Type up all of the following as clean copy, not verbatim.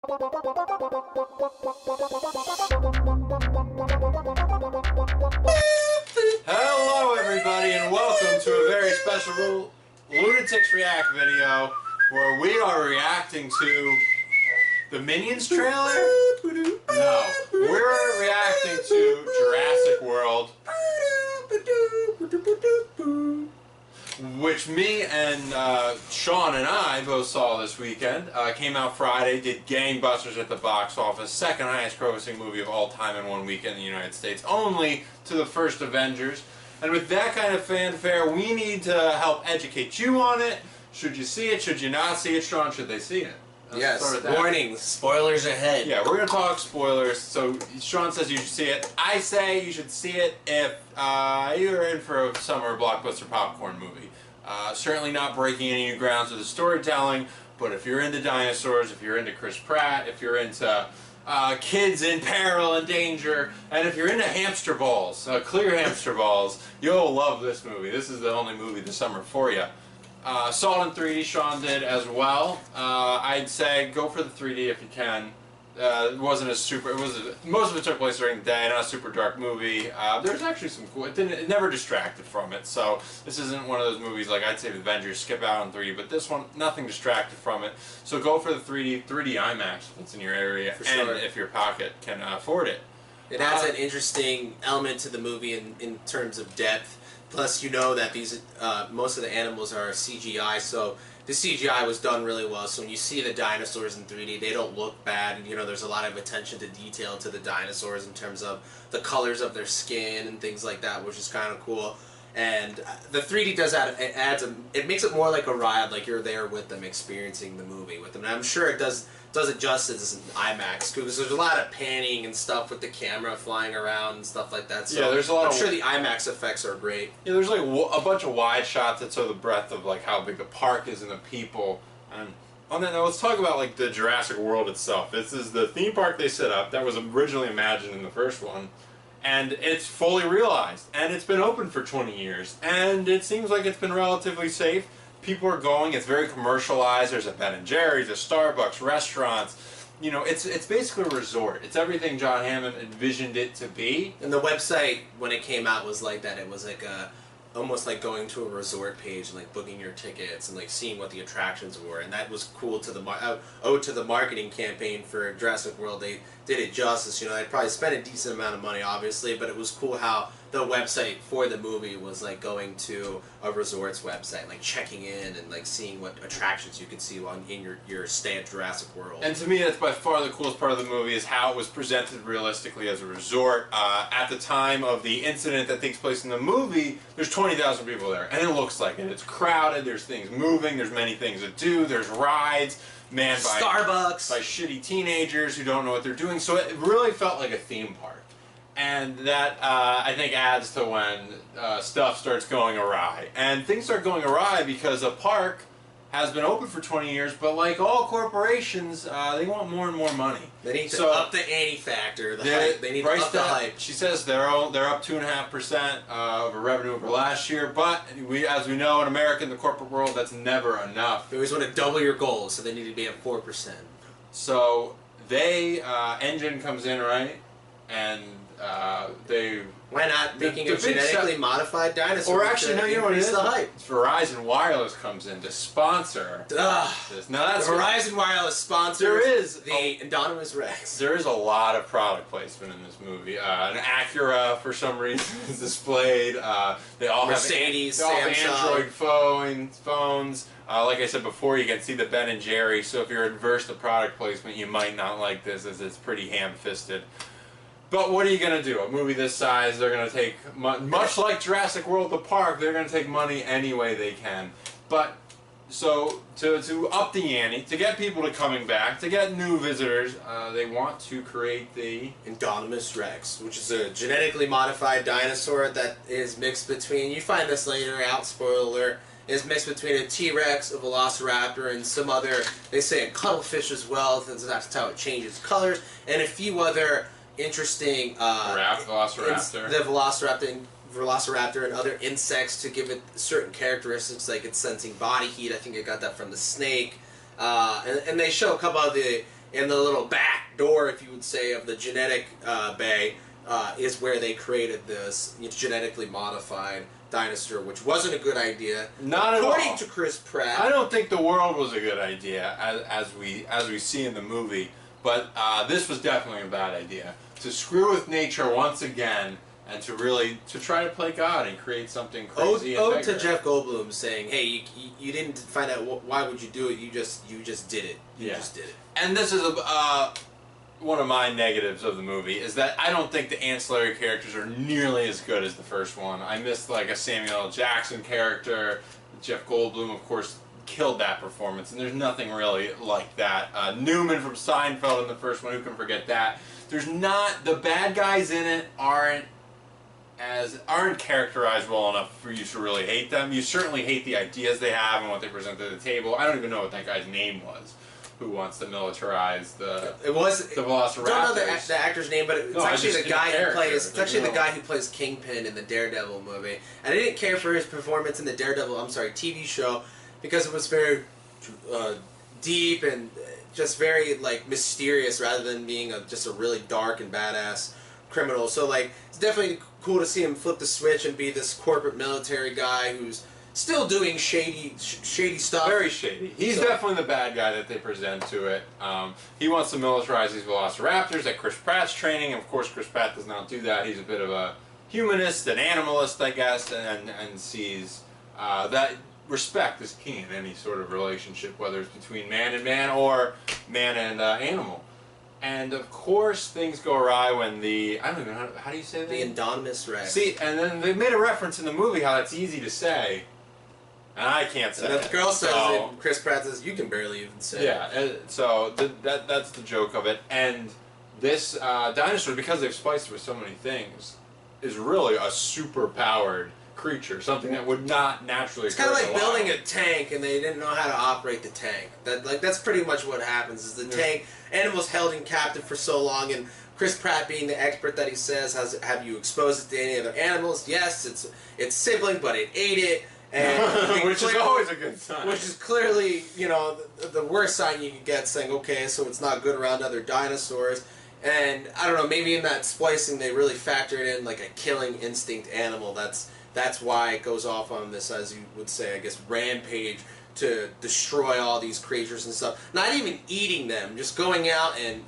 Hello everybody and welcome to a very special Lunatics React video where we are reacting to the Minions trailer? No, we're reacting to Jurassic World, which me and Sean and I both saw this weekend. Came out Friday, did gangbusters at the box office, second highest grossing movie of all time in one weekend in the United States, only to the first Avengers. And with that kind of fanfare, we need to help educate you on it. Should you see it? Should you not see it? Sean, should they see it? Yes, warnings, spoilers ahead. Yeah, we're going to talk spoilers. So Sean says you should see it. I say you should see it if you're in for a summer blockbuster popcorn movie. Certainly not breaking any new grounds with the storytelling, but if you're into dinosaurs, if you're into Chris Pratt, if you're into kids in peril and danger, and if you're into hamster balls, clear hamster balls, you'll love this movie. This is the only movie this summer for you. Saw it in 3D, Sean did as well. I'd say go for the 3D if you can. It wasn't as super, most of it took place during the day, not a super dark movie. There's actually some cool, it never distracted from it, so this isn't one of those movies like I'd say the Avengers, skip out on 3D, but this one, nothing distracted from it. So go for the 3D IMAX if it's in your area, and sure, if your pocket can afford it. It adds an interesting element to the movie in terms of depth. Plus, you know that these most of the animals are CGI, so the CGI was done really well. So when you see the dinosaurs in 3D, they don't look bad. And, you know, there's a lot of attention to detail to the dinosaurs in terms of the colors of their skin and things like that, which is kind of cool. And the 3D does add, it makes it more like a ride, like you're there with them, experiencing the movie with them. And I'm sure it does it justice in IMAX, because there's a lot of panning and stuff with the camera flying around and stuff like that. So yeah, there's a lot. I'm sure the IMAX effects are great. Yeah, there's like a bunch of wide shots that show the breadth of like how big the park is and the people. And on that note, let's talk about like the Jurassic World itself. This is the theme park they set up that was originally imagined in the first one. And it's fully realized, and it's been open for 20 years, and it seems like it's been relatively safe. People are going, it's very commercialized, there's a Ben & Jerry's, a Starbucks, restaurants. You know, it's basically a resort. It's everything John Hammond envisioned it to be. And the website, when it came out, was like that. It was like almost like going to a resort page and like booking your tickets and like seeing what the attractions were, and that was cool to the to the marketing campaign for Jurassic World. They did it justice. You know, they probably spent a decent amount of money, obviously, but it was cool how the website for the movie was like going to a resort's website, like checking in and like seeing what attractions you could see in your stay at Jurassic World. And to me, that's by far the coolest part of the movie, is how it was presented realistically as a resort. At the time of the incident that takes place in the movie, there's 20,000 people there, and it looks like it. It's crowded, there's things moving, there's many things to do, there's rides, manned by Starbucks, by shitty teenagers who don't know what they're doing, so it really felt like a theme park. And that, I think, adds to when stuff starts going awry. And things start going awry because a park has been open for 20 years, but like all corporations, they want more and more money. They need to up the ante factor, the hype. They need to up the hype. She says they're up 2.5% of revenue over last year, but as we know in America, in the corporate world, that's never enough. They always want to double your goals, so they need to be at 4%. So Engine comes in, right? And why not making a genetically modified dinosaur? Or actually, no, you know what it is? The hype. Verizon Wireless comes in to sponsor this. Now that's the Verizon Wireless sponsor. There is the Indominus Rex. There is a lot of product placement in this movie. An Acura, for some reason, is displayed. They all Mercedes, have Android phones. Like I said before, you can see the Ben & Jerry. So if you're adverse to product placement, you might not like this, as it's pretty ham-fisted. But what are you going to do? A movie this size, they're going to take, much like Jurassic World, the park, they're going to take money any way they can. But, so, to up the ante, to get people to coming back, to get new visitors, they want to create the Indominus Rex, which is a genetically modified dinosaur that is mixed between, you find this later out, spoiler alert, is mixed between a T-Rex, a Velociraptor, and some other, they say a cuttlefish as well, that's how it changes colors, and a few other interesting Velociraptor. The Velociraptor and other insects to give it certain characteristics, like it's sensing body heat. I think I got that from the snake. And they show a couple of the in the little back door, if you would say, of the genetic bay, is where they created this genetically modified dinosaur, which wasn't a good idea. Not at all. According to Chris Pratt. I don't think the world was a good idea, as we see in the movie. But this was definitely a bad idea. To screw with nature once again, and to try to play God and create something crazy. Ode to Jeff Goldblum saying, "Hey, you didn't find out why would you do it? You just did it. You just did it." And this is one of my negatives of the movie is that I don't think the ancillary characters are nearly as good as the first one. I missed like a Samuel L. Jackson character. Jeff Goldblum, of course, killed that performance, and there's nothing really like that. Newman from Seinfeld in the first one, who can forget that? There's not, the bad guys in it aren't characterized well enough for you to really hate them. You certainly hate the ideas they have and what they present to the table. I don't even know what that guy's name was, who wants to militarize the Velociraptors. I don't know the actor's name, but it's actually the guy who plays. It's actually the guy who plays Kingpin in the Daredevil movie. And I didn't care for his performance in the Daredevil, TV show, because it was very deep and just very like mysterious, rather than being just a really dark and badass criminal. So like, it's definitely cool to see him flip the switch and be this corporate military guy who's still doing shady stuff. Very shady. He's definitely the bad guy that they present to it. He wants to militarize these Velociraptors that Chris Pratt's training. Of course, Chris Pratt does not do that. He's a bit of a humanist, an animalist, I guess, and sees that respect is key in any sort of relationship, whether it's between man and man or man and animal. And of course, things go awry when I don't even know, how do you say that? The Indominus Rex. See, and then they made a reference in the movie how that's easy to say, and I can't say it. And the girl says it, and Chris Pratt says, you can barely even say it. Yeah, so that's the joke of it. And this dinosaur, because they've spiced it with so many things, is really a super-powered creature, something that would not naturally occur. It's kind of like building a tank and they didn't know how to operate the tank. That's pretty much what happens, is the tank, animals held in captive for so long, and Chris Pratt, being the expert that he says, have you exposed it to any other animals? Yes, it's sibling, but it ate it. And which is always a good sign. Which is clearly, the worst sign you could get, saying, okay, so it's not good around other dinosaurs. And, I don't know, maybe in that splicing they really factored in like a killing instinct animal. That's why it goes off on this, as you would say, I guess, rampage to destroy all these creatures and stuff. Not even eating them, just going out and,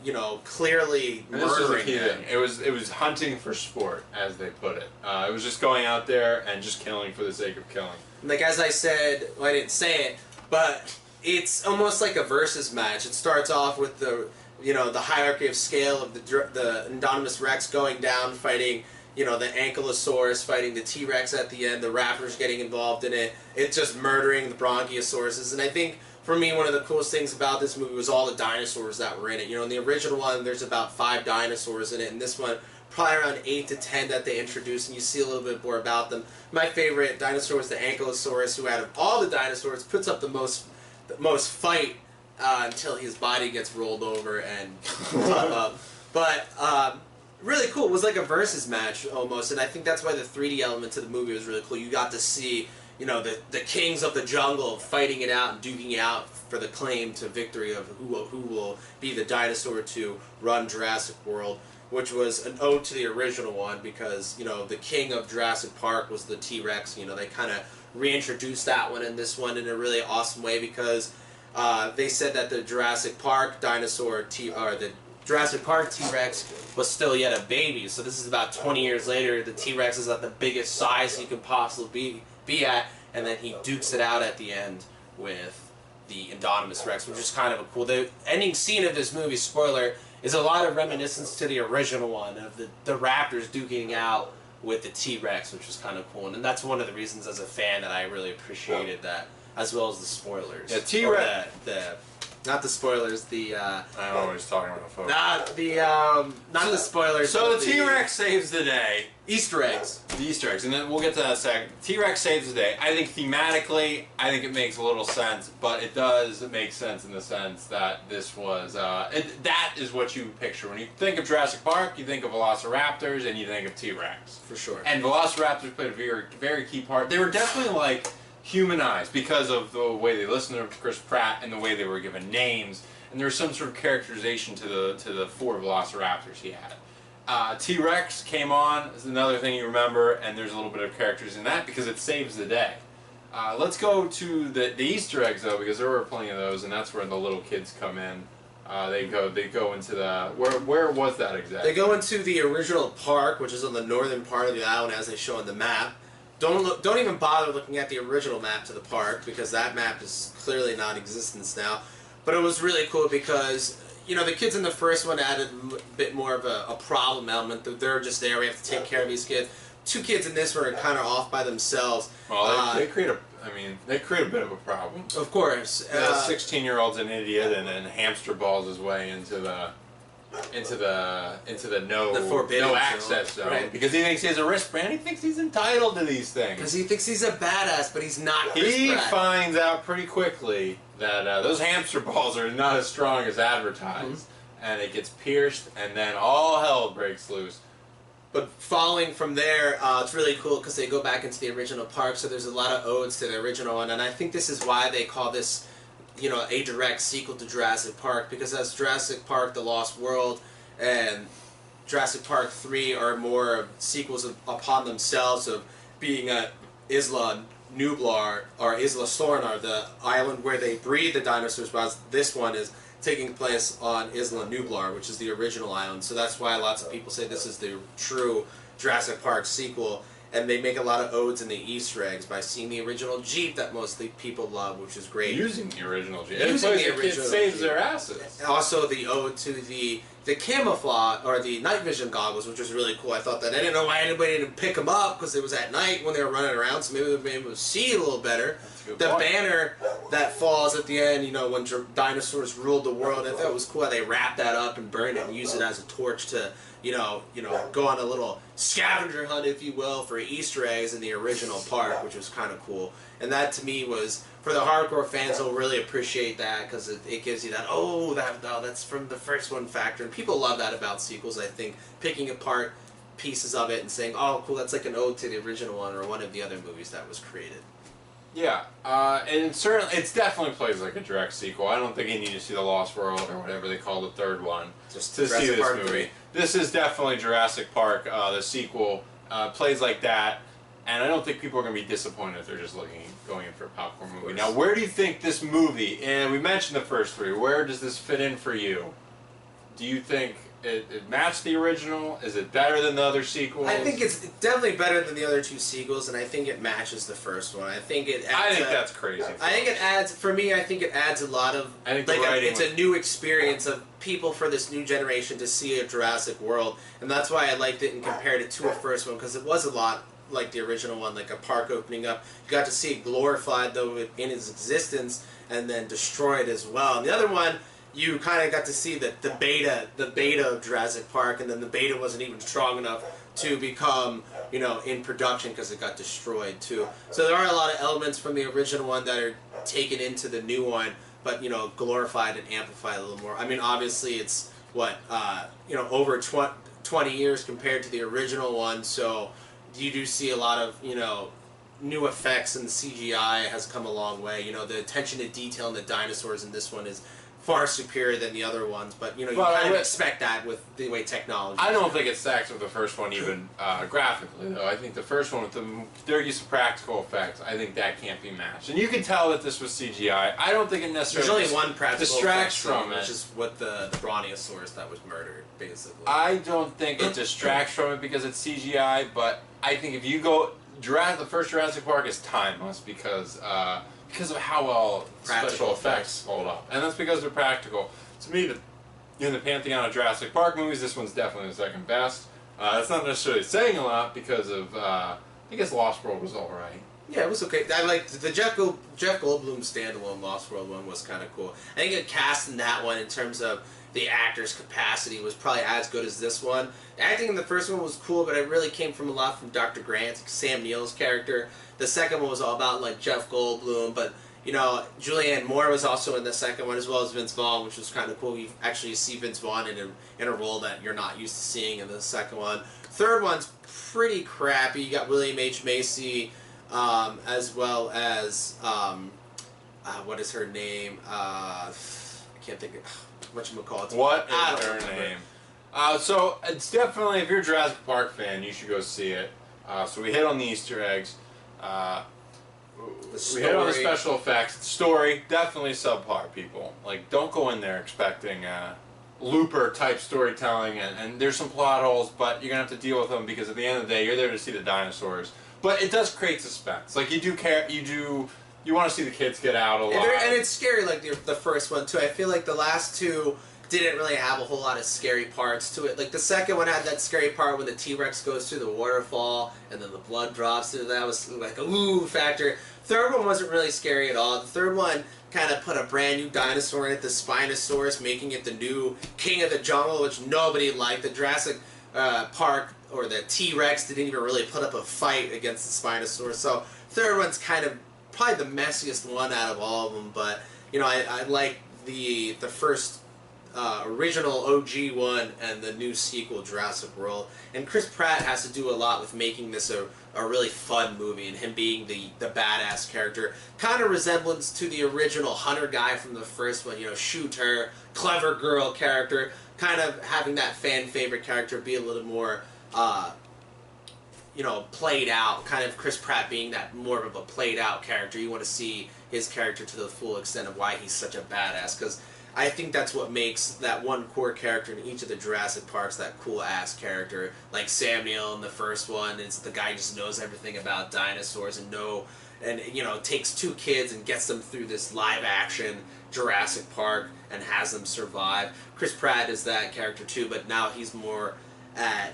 clearly murdering them. It was hunting for sport, as they put it. It was just going out there and just killing for the sake of killing. Like, as I said, well, I didn't say it, but it's almost like a versus match. It starts off with the hierarchy of scale of the Indominus Rex going down, fighting, the Ankylosaurus, fighting the T-Rex at the end, the Raptors getting involved in it. It's just murdering the Bronchiosauruses. And I think, for me, one of the coolest things about this movie was all the dinosaurs that were in it. In the original one, there's about 5 dinosaurs in it, and this one, probably around 8 to 10 that they introduced, and you see a little bit more about them. My favorite dinosaur was the Ankylosaurus, who out of all the dinosaurs puts up the most fight until his body gets rolled over and but really cool. It was like a versus match almost, and I think that's why the 3D element to the movie was really cool. You got to see the kings of the jungle fighting it out and duking it out for the claim to victory of who will be the dinosaur to run Jurassic World, which was an ode to the original one, because the king of Jurassic Park was the T-Rex. They kind of reintroduced that one in this one in a really awesome way, because they said that the Jurassic Park the Jurassic Park T-Rex was still yet a baby. So this is about 20 years later. The T-Rex is at the biggest size he could possibly be at, and then he dukes it out at the end with the Indominus Rex, which is kind of a cool. The ending scene of this movie, spoiler, is a lot of reminiscence to the original one of the Raptors duking out with the T-Rex, which was kind of cool. And that's one of the reasons as a fan that I really appreciated that, as well as the spoilers. Yeah, T-Rex. Not the spoilers. I'm always talking about the folks. Not the spoilers. So the T-Rex saves the day. Easter eggs. The Easter eggs, and then we'll get to that in a second. T-Rex saves the day. I think thematically, it makes a little sense, but it does make sense in the sense that this was, that is what you picture. When you think of Jurassic Park, you think of Velociraptors, and you think of T-Rex. For sure. And Velociraptors played a very, very key part. They were definitely humanized because of the way they listened to Chris Pratt and the way they were given names and there was some sort of characterization to the 4 velociraptors he had. T-Rex came on, is another thing you remember, and there's a little bit of characters in that because it saves the day. Let's go to the Easter eggs though, because there were plenty of those, and that's where the little kids come in. They go into the where was that exactly? They go into the original park, which is on the northern part of the island, as they show on the map. Don't even bother looking at the original map to the park, because that map is clearly non-existent now. But it was really cool because, you know, the kids in the first one added a bit more of a problem element. They're just there. We have to take care of these kids. 2 kids in this one are kind of off by themselves. Well, they create a bit of a problem. Of course. 16-year-old's an idiot and hamster balls his way into the no access zone, right? Because he thinks he has a wristband. He thinks he's entitled to these things. Because he thinks he's a badass, but he's not. He finds out pretty quickly that those hamster balls are not as strong as advertised, and it gets pierced, and then all hell breaks loose. But following from there, it's really cool because they go back into the original park, so there's a lot of odes to the original one, and I think this is why they call this, you know, a direct sequel to Jurassic Park, because as Jurassic Park: The Lost World and Jurassic Park 3 are more sequels upon themselves of being at Isla Nublar or Isla Sorna, the island where they breed the dinosaurs, while this one is taking place on Isla Nublar, which is the original island. So that's why lots of people say this is the true Jurassic Park sequel. And they make a lot of odes in the Easter eggs by seeing the original Jeep that mostly people love, which is great. Using the original Jeep. Using the original It saves Jeep. their asses. Also the ode to the camouflage, or the night vision goggles, which was really cool. I thought that. I didn't know why anybody didn't pick them up, because it was at night when they were running around, so maybe they'd be able to see it a little better. The banner that falls at the end, you know, when dinosaurs ruled the world, I thought it was cool how they wrapped that up and burned it and used it as a torch to, you know, go on a little scavenger hunt, if you will, for Easter eggs in the original park, which was kind of cool. And that to me was, for the hardcore fans, they'll really appreciate that, because it gives you that, that's from the first one factor. And people love that about sequels, I think, picking apart pieces of it and saying, oh, cool, that's like an ode to the original one or one of the other movies that was created. Yeah, and certainly, it definitely plays like a direct sequel. I don't think you need to see The Lost World or whatever they call the third one Just to see this Park movie. 3. This is definitely Jurassic Park, the sequel, plays like that, and I don't think people are going to be disappointed if they're just going in for a popcorn movie. Now, where do you think this movie, and we mentioned the first 3, where does this fit in for you? Do you think it matched the original? Is it better than the other sequels? I think it's definitely better than the other 2 sequels, and I think it matches the first one. I think it adds I think that's crazy. I think it adds, for me, I think it adds a lot of, I think like, it's a new experience of people for this new generation to see a Jurassic World, and that's why I liked it and compared it to a first one, because it was a lot like the original one, like a park opening up. You got to see it glorified, though, in its existence, and then destroyed as well. And the other one, you kind of got to see the beta of Jurassic Park, and then the beta wasn't even strong enough to become, you know, in production because it got destroyed too. So there are a lot of elements from the original one that are taken into the new one, but, you know, glorified and amplified a little more. I mean, obviously it's what, you know, over 20 years compared to the original one, so you do see a lot of, you know, new effects, and the CGI has come a long way. You know, the attention to detail in the dinosaurs in this one is far superior than the other ones, but, you know, you kind of expect that with the way technology. I don't think it stacks with the first one even graphically, though. I think the first one, with their use of practical effects, I think that can't be matched. And you can tell that this was CGI. I don't think it necessarily There's only one practical distracts from it, which is what the Brontosaurus that was murdered, basically. I don't think it distracts from it because it's CGI, but I think if you go, the first Jurassic Park is timeless because of how well special effects hold up. And that's because they're practical. To me, in the pantheon of Jurassic Park movies, this one's definitely the second best. That's not necessarily saying a lot because of, I guess Lost World was alright. Yeah, it was okay. I liked the Jeff Goldblum standalone Lost World one was kind of cool. I think it cast in that one in terms of the actor's capacity was probably as good as this one. The acting in the first one was cool, but it really came from a lot from Dr. Grant, Sam Neill's character. The second one was all about, like, Jeff Goldblum, but, you know, Julianne Moore was also in the second one, as well as Vince Vaughn, which was kind of cool. You actually see Vince Vaughn in a role that you're not used to seeing in the second one. Third one's pretty crappy. You got William H. Macy, as well as, what is her name? I can't think of whatchamacallit. What I is don't her remember. name? So it's definitely, if you're a Jurassic Park fan, you should go see it. So we hit on the Easter eggs. We hit on the special effects. The story, definitely subpar, people. Like, don't go in there expecting Looper type storytelling, and there's some plot holes, but you're gonna have to deal with them because at the end of the day, you're there to see the dinosaurs. But it does create suspense. Like, you want to see the kids get out alive. And it's scary, like the first one too. I feel like the last two didn't really have a whole lot of scary parts to it. Like the second one had that scary part when the T-Rex goes through the waterfall and then the blood drops through. That was like a ooh factor. Third one wasn't really scary at all. The third one kind of put a brand new dinosaur in it, the Spinosaurus, making it the new king of the jungle, which nobody liked. The Jurassic Park or the T-Rex didn't even really put up a fight against the Spinosaurus. So third one's kind of probably the messiest one out of all of them. But you know, I like the first original OG one and the new sequel, Jurassic World. And Chris Pratt has to do a lot with making this a really fun movie, and him being the badass character. Kind of resemblance to the original hunter guy from the first one, you know, shooter, clever girl character. Kind of having that fan favorite character be a little more, you know, played out. Kind of Chris Pratt being that more of a played out character. You want to see his character to the full extent of why he's such a badass, because I think that's what makes that one core character in each of the Jurassic Parks that cool-ass character. Like Sam Neill in the first one, it's the guy who just knows everything about dinosaurs and you know, takes two kids and gets them through this live-action Jurassic Park and has them survive. Chris Pratt is that character too, but now he's more at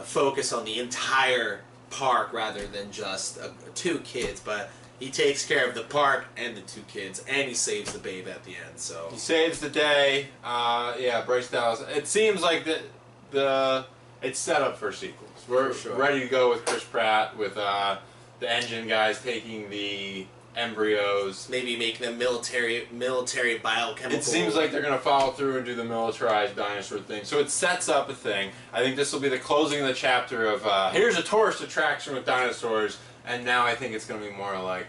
focus on the entire park rather than just two kids. But he takes care of the park and the two kids, and he saves the babe at the end. So he saves the day. Yeah, Bryce Dallas. It seems like it's set up for sequels. We're ready to go with Chris Pratt, with the engine guys taking the embryos. Maybe make them military biochemical. It seems like they're going to follow through and do the militarized dinosaur thing. So it sets up a thing. I think this will be the closing of the chapter of here's a tourist attraction with dinosaurs. And now I think it's going to be more like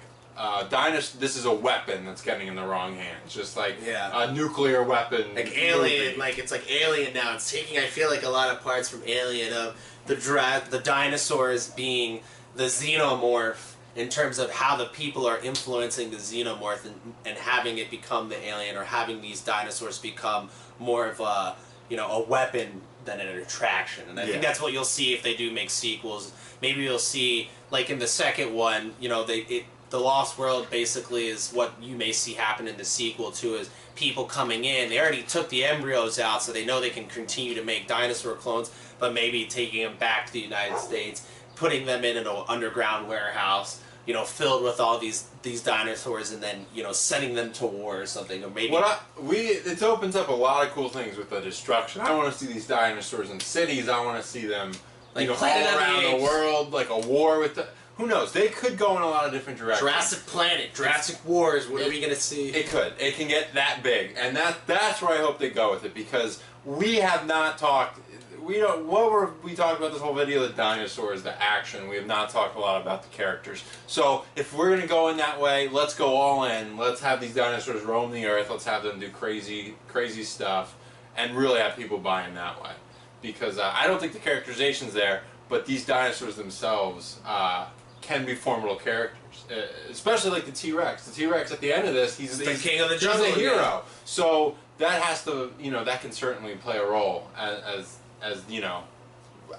this is a weapon that's getting in the wrong hands. Just like a nuclear weapon. Like Alien, like it's like Alien now. It's taking, I feel like, a lot of parts from Alien of the dinosaurs being the xenomorph in terms of how the people are influencing the xenomorph and having it become the alien, or having these dinosaurs become more of a, you know, a weapon than an attraction. And I think that's what you'll see if they do make sequels. Maybe you'll see, like in the second one, you know, the Lost World basically is what you may see happen in the sequel too, is people coming in. They already took the embryos out, so they know they can continue to make dinosaur clones, but maybe taking them back to the United States, putting them in an underground warehouse, you know, filled with all these dinosaurs, and then, you know, sending them to war or something, or maybe. It opens up a lot of cool things with the destruction. I want to see these dinosaurs in cities. I want to see them, like, you know, all around the world, like a war with the. Who knows? They could go in a lot of different directions. Jurassic Planet, Jurassic Wars. What are we gonna see? It could. It can get that big, and that's where I hope they go with it, because we have not talked. We don't. What were we talking about this whole video? The dinosaurs, the action. We have not talked a lot about the characters. So if we're gonna go in that way, let's go all in. Let's have these dinosaurs roam the earth. Let's have them do crazy stuff, and really have people buying that way. Because I don't think the characterization's there, but these dinosaurs themselves can be formidable characters. Especially like the T-Rex. The T-Rex at the end of this, he's the king of the jungle. He's a hero. So that has to, you know, that can certainly play a role as you know,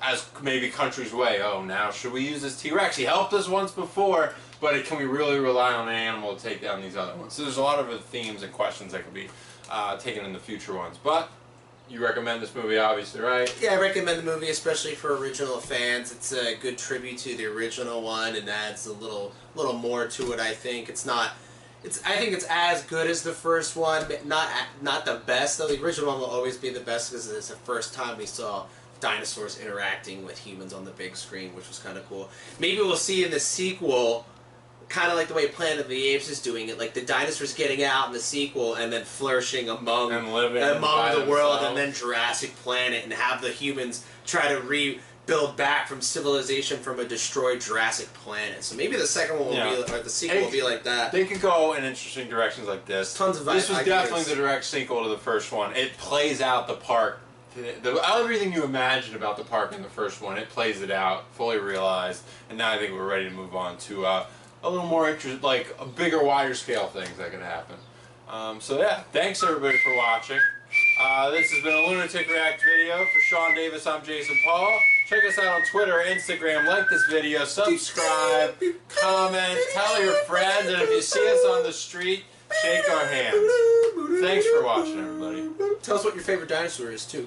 as maybe countries weigh, oh, now should we use this T-Rex? He helped us once before, but can we really rely on an animal to take down these other ones? So there's a lot of themes and questions that could be taken in the future ones. But you recommend this movie, obviously, right? Yeah, I recommend the movie, especially for original fans. It's a good tribute to the original one, and adds a little more to it. I think I think it's as good as the first one, but not the best. Though the original one will always be the best because it's the first time we saw dinosaurs interacting with humans on the big screen, which was kind of cool. Maybe we'll see in the sequel, kind of like the way Planet of the Apes is doing it, like the dinosaurs getting out in the sequel and then flourishing among the world, and then Jurassic Planet, and have the humans try to build back from civilization from a destroyed Jurassic planet. So maybe the second one will be, or the sequel will be like that. They could go in interesting directions like this. Tons of This was ideas. definitely the direct sequel to the first one. It plays out the park. Everything you imagined about the park in the first one, it plays it out, fully realized. And now I think we're ready to move on to a little more interesting, like a bigger, wider scale things that could happen. So yeah, thanks everybody for watching. This has been a Lunatic React video. For Sean Davis, I'm Jason Paul. Check us out on Twitter, Instagram, like this video, subscribe, comment, tell your friends, and if you see us on the street, shake our hands. Thanks for watching, everybody. Tell us what your favorite dinosaur is, too.